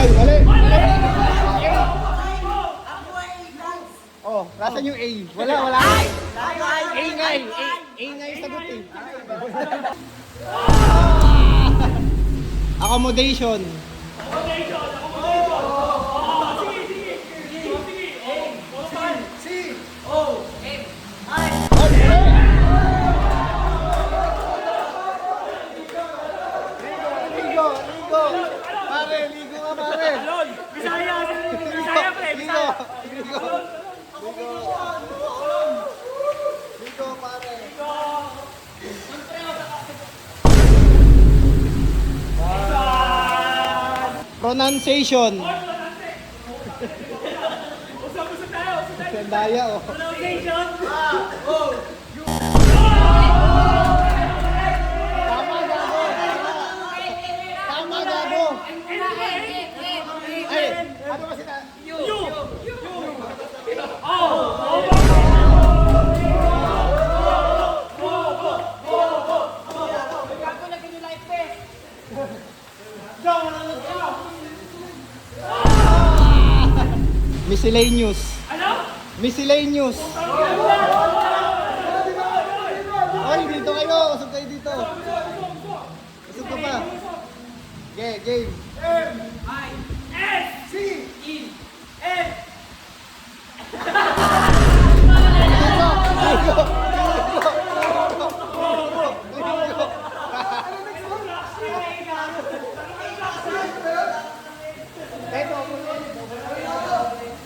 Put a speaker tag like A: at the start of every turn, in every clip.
A: Hoy, mali! Oh, nasan yung A? Wala. A nga eh. A nga yung sagot eh. Accommodation. Ligo. Pare, ligo nga pare.
B: Bisaya pre, Bisaya.
A: Ligo pare. Pronunciation.
B: Usap tayo.
A: Sandaya oh.
B: Pronunciation.
A: Tama gago. Ay, ano ba sila? Miscellaneous.
B: Ano?
A: Miscellaneous. Ay, dito kayo. Usap kayo dito. Usap ka pa. Okay, game.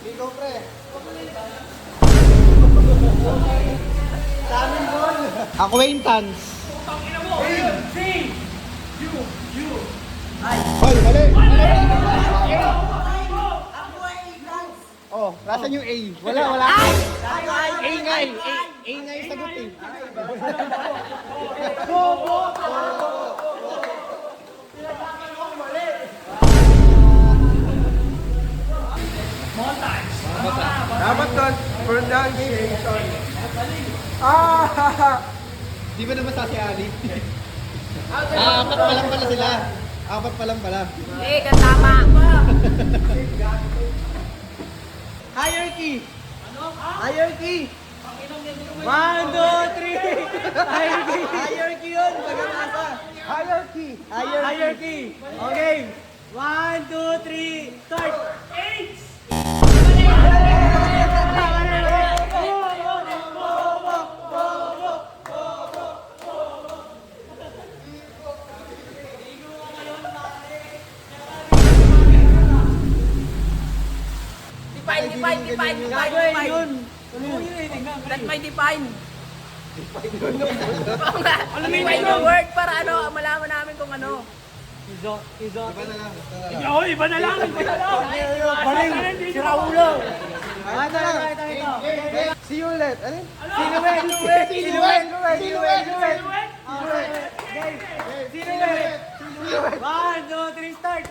A: Ligo pre. Acquaintance. Hoy, mali! Oh, nasan yung A? Wala. A nga eh. A nga yung sagot eh.
C: Dapat doon, pronunciation.
A: Di ba naman sa si Ali? Apat pa lang pala sila. Apat pa lang pala.
D: Eh, kasama.
A: Hierarchy!
B: Ano?
A: Hierarchy!
B: 1, 2, 3.
A: Hierarchy yun! Pagkakasa! Hierarchy!
B: Hierarchy. Okay. 1, 2, 3. Start. H.
D: Define. That might define. Define the word para malaman namin kung ano.
A: Iba na lang.
B: Iba na lang.
C: Baling, sira ulo.
A: See you ulit. Ano?
B: Silhouette. 1, 2, 3, start.